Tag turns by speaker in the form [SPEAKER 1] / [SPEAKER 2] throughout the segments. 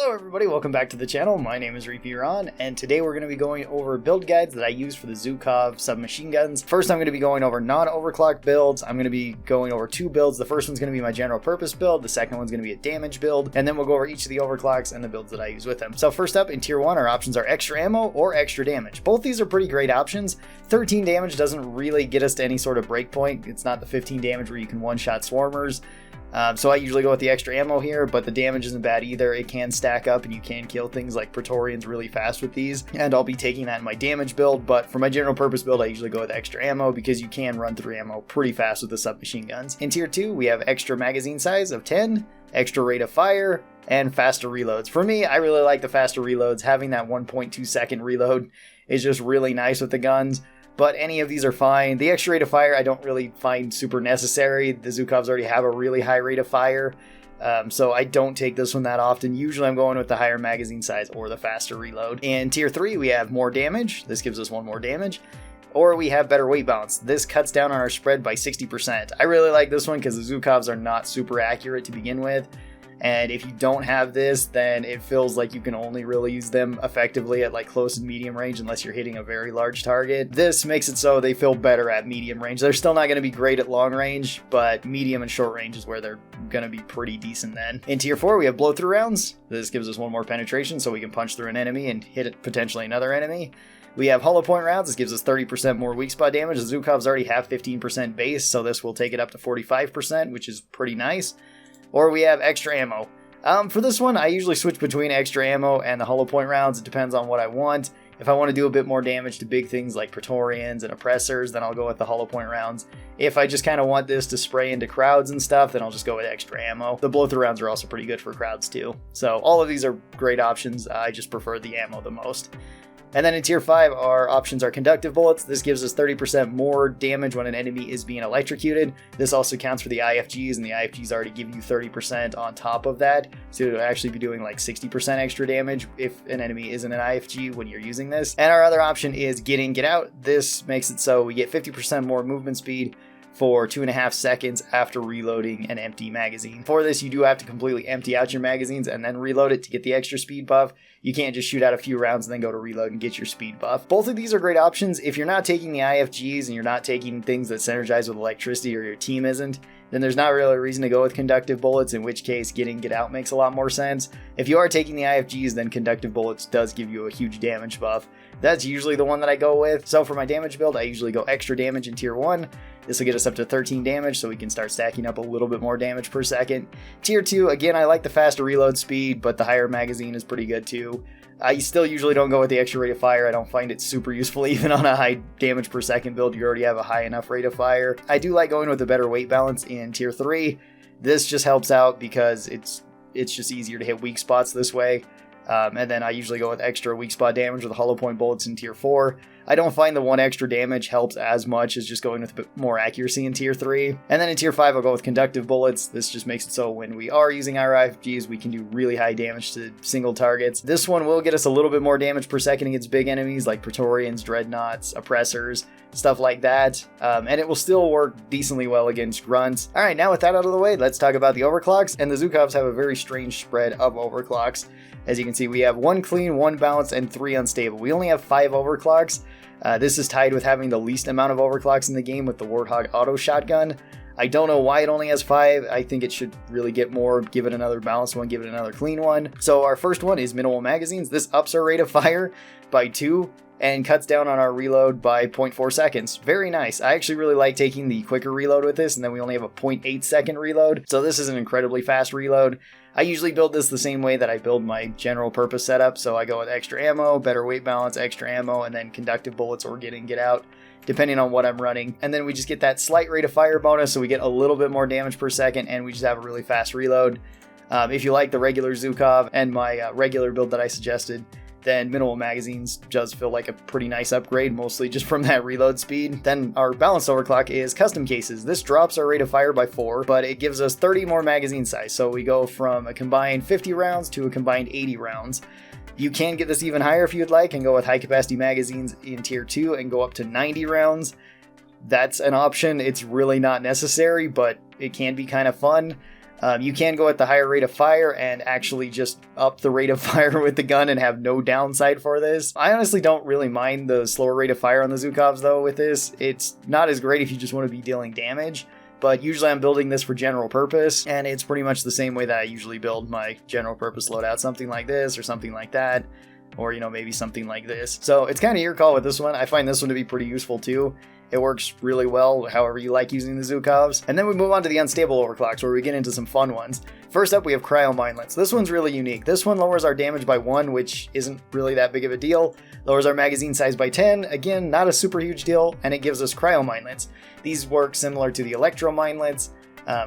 [SPEAKER 1] Hello everybody, welcome back to the channel. My name is Ron, and today we're going to be going over build guides that I use for the Zhukov submachine guns. First, I'm going to be going over non-overclock builds. I'm going to be going over two builds. The first one's going to be my general purpose build. The second one's going to be a damage build, and then we'll go over each of the overclocks and the builds that I use with them. So first up, in tier 1, our options are extra ammo or extra damage. Both these are pretty great options. 13 damage doesn't really get us to any sort of breakpoint. It's not the 15 damage where you can one-shot swarmers. So I usually go with the extra ammo here, but the damage isn't bad either. It can stack up and you can kill things like Praetorians really fast with these, and I'll be taking that in my damage build, but for my general purpose build I usually go with extra ammo because you can run through ammo pretty fast with the submachine guns. In tier 2 we have extra magazine size of 10, extra rate of fire, and faster reloads. For me, I really like the faster reloads. Having that 1.2 second reload is just really nice with the guns. But any of these are fine. The extra rate of fire I don't really find super necessary. The Zhukovs already have a really high rate of fire, so I don't take this one that often. Usually I'm going with the higher magazine size or the faster reload. In tier 3 we have more damage. This gives us one more damage. Or we have better weight balance. This cuts down on our spread by 60%. I really like this one because the Zhukovs are not super accurate to begin with. And if you don't have this, then it feels like you can only really use them effectively at like close and medium range unless you're hitting a very large target. This makes it so they feel better at medium range. They're still not going to be great at long range, but medium and short range is where they're going to be pretty decent then. In tier 4, we have blow through rounds. This gives us one more penetration so we can punch through an enemy and hit potentially another enemy. We have hollow point rounds. This gives us 30% more weak spot damage. The Zhukovs already have 15% base, so this will take it up to 45%, which is pretty nice. Or we have extra ammo. For this one, I usually switch between extra ammo and the hollow point rounds. It depends on what I want. If I want to do a bit more damage to big things like Praetorians and oppressors, then I'll go with the hollow point rounds. If I just kind of want this to spray into crowds and stuff, then I'll just go with extra ammo. The blow through rounds are also pretty good for crowds too. So all of these are great options. I just prefer the ammo the most. And then in tier 5, our options are conductive bullets. This gives us 30% more damage when an enemy is being electrocuted. This also counts for the IFGs, and the IFGs already give you 30% on top of that. So it'll actually be doing like 60% extra damage if an enemy isn't an IFG when you're using this. And our other option is get in, get out. This makes it so we get 50% more movement speed for 2.5 seconds after reloading an empty magazine. For this, you do have to completely empty out your magazines and then reload it to get the extra speed buff. You can't just shoot out a few rounds and then go to reload and get your speed buff. Both of these are great options. If you're not taking the IFGs and you're not taking things that synergize with electricity, or your team isn't, then there's not really a reason to go with conductive bullets, in which case get in, get out makes a lot more sense. If you are taking the IFGs, then conductive bullets does give you a huge damage buff. That's usually the one that I go with. So for my damage build, I usually go extra damage in tier 1. This will get us up to 13 damage, so we can start stacking up a little bit more damage per second. Tier 2, again, I like the faster reload speed, but the higher magazine is pretty good too. I still usually don't go with the extra rate of fire. I don't find it super useful even on a high damage per second build. You already have a high enough rate of fire. I do like going with a better weight balance in tier 3. This just helps out because it's just easier to hit weak spots this way. And then I usually go with extra weak spot damage with the hollow point bullets in tier 4. I don't find the one extra damage helps as much as just going with a bit more accuracy in tier 3. And then in tier 5 I'll go with conductive bullets. This just makes it so when we are using our IFGs we can do really high damage to single targets. This one will get us a little bit more damage per second against big enemies like Praetorians, Dreadnoughts, Oppressors, stuff like that. And it will still work decently well against grunts. Alright, now with that out of the way, let's talk about the overclocks. And the Zhukovs have a very strange spread of overclocks. As you can see, we have 1 clean, 1 balanced, and 3 unstable. We only have 5 overclocks. This is tied with having the least amount of overclocks in the game with the Warthog auto shotgun. I don't know why it only has 5. I think it should really get more. Give it another balanced one, give it another clean one. So our first one is minimal magazines. This ups our rate of fire by 2 and cuts down on our reload by 0.4 seconds. Very nice. I actually really like taking the quicker reload with this, and then we only have a 0.8 second reload. So this is an incredibly fast reload. I usually build this the same way that I build my general purpose setup. So I go with extra ammo, better weight balance, extra ammo, and then conductive bullets or get in, get out, depending on what I'm running. And then we just get that slight rate of fire bonus, so we get a little bit more damage per second, and we just have a really fast reload. If you like the regular Zhukov and my regular build that I suggested, then minimal magazines does feel like a pretty nice upgrade, mostly just from that reload speed. Then our balanced overclock is custom cases. This drops our rate of fire by 4, but it gives us 30 more magazine size. So we go from a combined 50 rounds to a combined 80 rounds. You can get this even higher if you'd like and go with high capacity magazines in tier 2 and go up to 90 rounds. That's an option. It's really not necessary, but it can be kind of fun. You can go at the higher rate of fire and actually just up the rate of fire with the gun and have no downside for this. I honestly don't really mind the slower rate of fire on the Zhukovs though with this. It's not as great if you just want to be dealing damage, but usually I'm building this for general purpose, and it's pretty much the same way that I usually build my general purpose loadout, something like this or something like that, or maybe something like this. So it's kind of your call with this one. I find this one to be pretty useful too. It works really well, however you like using the Zhukovs. And then we move on to the unstable overclocks, where we get into some fun ones. First up, we have cryo minelets. This one's really unique. This one lowers our damage by 1, which isn't really that big of a deal. Lowers our magazine size by 10, again, not a super huge deal, and it gives us cryo minelets. These work similar to the electro minelets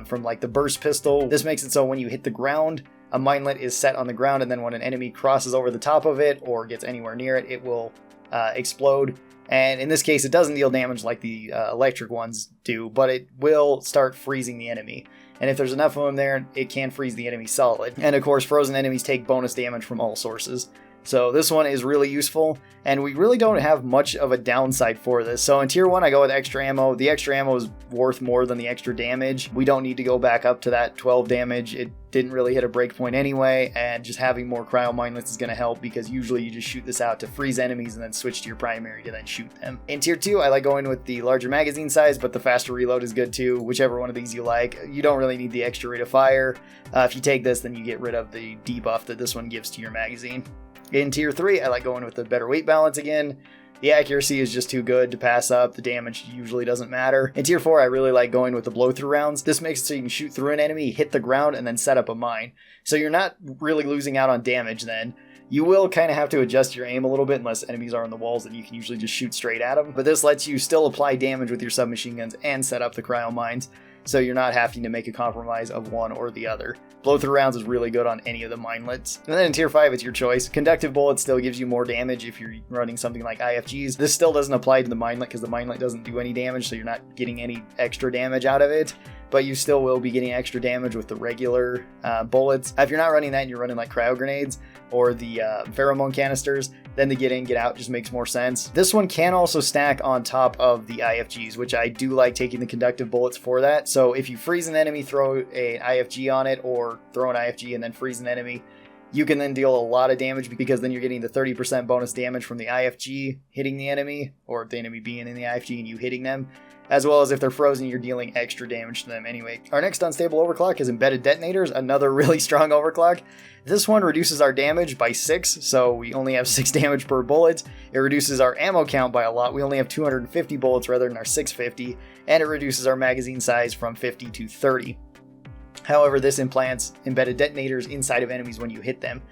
[SPEAKER 1] from like the burst pistol. This makes it so when you hit the ground, a minelet is set on the ground, and then when an enemy crosses over the top of it or gets anywhere near it, it will explode. And in this case, it doesn't deal damage like the electric ones do, but it will start freezing the enemy. And if there's enough of them there, it can freeze the enemy solid. And of course, frozen enemies take bonus damage from all sources. So this one is really useful, and we really don't have much of a downside for this. So in tier 1, I go with extra ammo. The extra ammo is worth more than the extra damage. We don't need to go back up to that 12 damage. It didn't really hit a breakpoint anyway, and just having more cryo minelets is going to help, because usually you just shoot this out to freeze enemies and then switch to your primary to then shoot them. In tier 2, I like going with the larger magazine size, but the faster reload is good too, whichever one of these you like. You don't really need the extra rate of fire. If you take this, then you get rid of the debuff that this one gives to your magazine. In tier 3, I like going with the better weight balance again. The accuracy is just too good to pass up. The damage usually doesn't matter. In tier 4, I really like going with the blow-through rounds. This makes it so you can shoot through an enemy, hit the ground, and then set up a mine. So you're not really losing out on damage then. You will kind of have to adjust your aim a little bit unless enemies are on the walls, and you can usually just shoot straight at them. But this lets you still apply damage with your submachine guns and set up the cryo mines, so you're not having to make a compromise of one or the other. Blow-through rounds is really good on any of the minelets. And then in tier 5, it's your choice. Conductive bullets still gives you more damage if you're running something like IFGs. This still doesn't apply to the minelet because the minelet doesn't do any damage, so you're not getting any extra damage out of it. But you still will be getting extra damage with the regular bullets. If you're not running that and you're running like cryo grenades or the pheromone canisters, then the get in, get out just makes more sense. This one can also stack on top of the IFGs, which I do like taking the conductive bullets for that. So if you freeze an enemy, throw an IFG on it, or throw an IFG and then freeze an enemy, you can then deal a lot of damage, because then you're getting the 30% bonus damage from the IFG hitting the enemy, or the enemy being in the IFG and you hitting them, as well as if they're frozen, you're dealing extra damage to them anyway. Our next unstable overclock is embedded detonators, another really strong overclock. This one reduces our damage by 6, so we only have 6 damage per bullet. It reduces our ammo count by a lot. We only have 250 bullets rather than our 650, and it reduces our magazine size from 50 to 30. However, this implants embedded detonators inside of enemies when you hit them.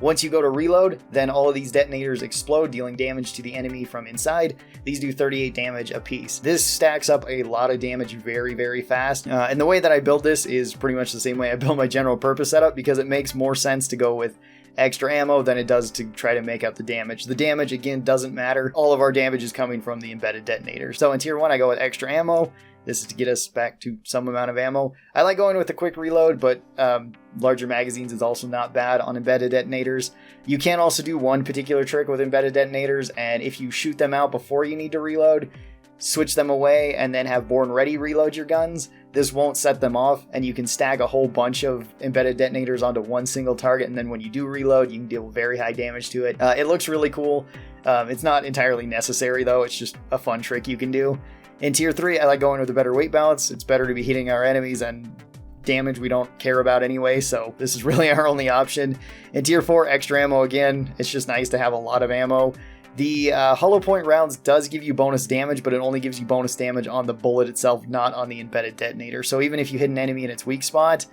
[SPEAKER 1] Once you go to reload, then all of these detonators explode, dealing damage to the enemy from inside. These do 38 damage apiece. This stacks up a lot of damage very, very fast. And the way that I build this is pretty much the same way I build my general purpose setup, because it makes more sense to go with extra ammo than it does to try to make up the damage. The damage, again, doesn't matter. All of our damage is coming from the embedded detonator. So in tier 1, I go with extra ammo. This is to get us back to some amount of ammo. I like going with the quick reload, but larger magazines is also not bad on embedded detonators. You can also do one particular trick with embedded detonators, and if you shoot them out before you need to reload, switch them away, and then have Born Ready reload your guns, this won't set them off, and you can stack a whole bunch of embedded detonators onto one single target, and then when you do reload, you can deal very high damage to it. It looks really cool. It's not entirely necessary, though. It's just a fun trick you can do. In tier 3, I like going with a better weight balance. It's better to be hitting our enemies, and damage we don't care about anyway, so this is really our only option. In tier 4, extra ammo again. It's just nice to have a lot of ammo. The hollow point rounds does give you bonus damage, but it only gives you bonus damage on the bullet itself, not on the embedded detonator. So even if you hit an enemy in its weak spot,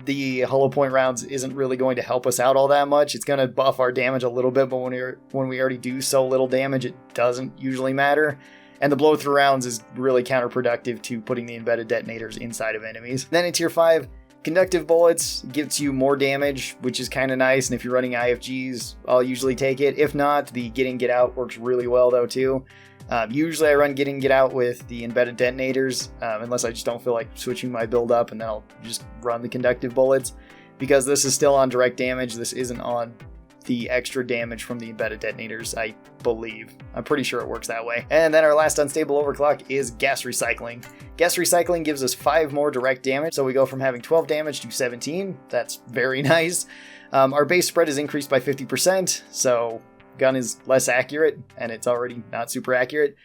[SPEAKER 1] the hollow point rounds isn't really going to help us out all that much. It's going to buff our damage a little bit, but when we already do so little damage, it doesn't usually matter. And the blow-through rounds is really counterproductive to putting the embedded detonators inside of enemies. Then in tier 5, conductive bullets gets you more damage, which is kind of nice, and if you're running IFGs, I'll usually take it. If not, the get in, get out works really well though too. Usually I run get in, get out with the embedded detonators, unless I just don't feel like switching my build up, and then I'll just run the conductive bullets, because this is still on direct damage. This isn't on the extra damage from the embedded detonators, I believe. I'm pretty sure it works that way. And then our last unstable overclock is gas recycling. Gas recycling gives us 5 more direct damage, so we go from having 12 damage to 17. That's very nice. Our base spread is increased by 50%, so gun is less accurate, and it's already not super accurate.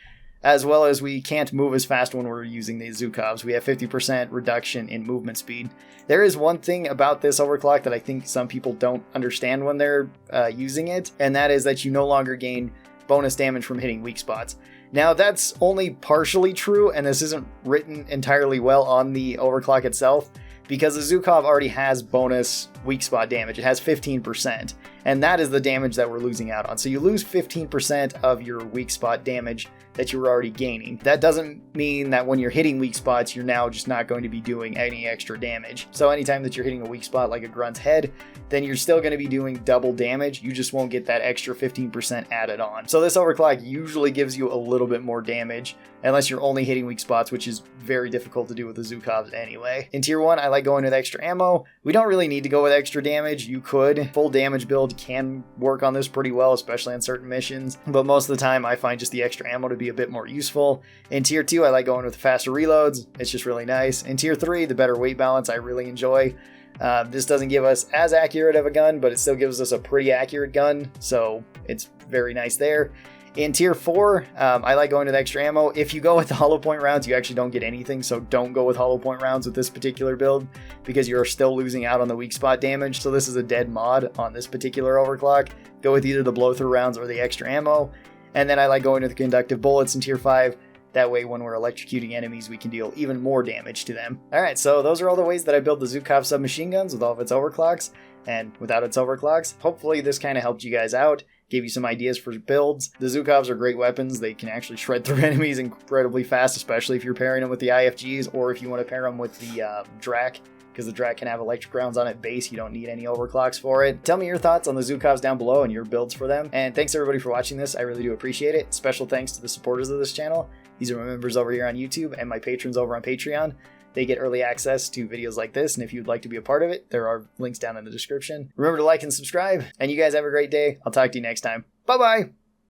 [SPEAKER 1] As well as we can't move as fast when we're using these Zhukovs. We have 50% reduction in movement speed. There is one thing about this overclock that I think some people don't understand when they're using it, and that is that you no longer gain bonus damage from hitting weak spots. Now that's only partially true, and this isn't written entirely well on the overclock itself, because the Zhukov already has bonus weak spot damage. It has 15%, and that is the damage that we're losing out on. So you lose 15% of your weak spot damage that you were already gaining. That doesn't mean that when you're hitting weak spots, you're now just not going to be doing any extra damage. So anytime that you're hitting a weak spot like a grunt's head, then you're still going to be doing double damage. You just won't get that extra 15% added on. So this overclock usually gives you a little bit more damage, unless you're only hitting weak spots, which is very difficult to do with the Zhukovs anyway. In tier 1, I like going with extra ammo. We don't really need to go with extra damage. You could. Full damage build can work on this pretty well, especially on certain missions, but most of the time I find just the extra ammo to be a bit more useful. In tier 2, I like going with faster reloads. It's just really nice. In tier 3, the better weight balance I really enjoy. This doesn't give us as accurate of a gun, but it still gives us a pretty accurate gun, so it's very nice there. In tier 4, I like going with extra ammo. If you go with the hollow point rounds, you actually don't get anything, so don't go with hollow point rounds with this particular build, because you're still losing out on the weak spot damage, so this is a dead mod on this particular overclock. Go with either the blow through rounds or the extra ammo. And then I like going with the conductive bullets in tier 5. That way, when we're electrocuting enemies, we can deal even more damage to them. Alright, so those are all the ways that I build the Zhukov submachine guns with all of its overclocks, and without its overclocks. Hopefully this kind of helped you guys out, gave you some ideas for builds. The Zhukovs are great weapons. They can actually shred through enemies incredibly fast, especially if you're pairing them with the IFGs, or if you want to pair them with the Drak, because the Drak can have electric rounds on it base. You don't need any overclocks for it. Tell me your thoughts on the Zhukovs down below and your builds for them. And thanks everybody for watching this. I really do appreciate it. Special thanks to the supporters of this channel. These are my members over here on YouTube and my patrons over on Patreon. They get early access to videos like this, and if you'd like to be a part of it, there are links down in the description. Remember to like and subscribe, and you guys have a great day. I'll talk to you next time. Bye-bye!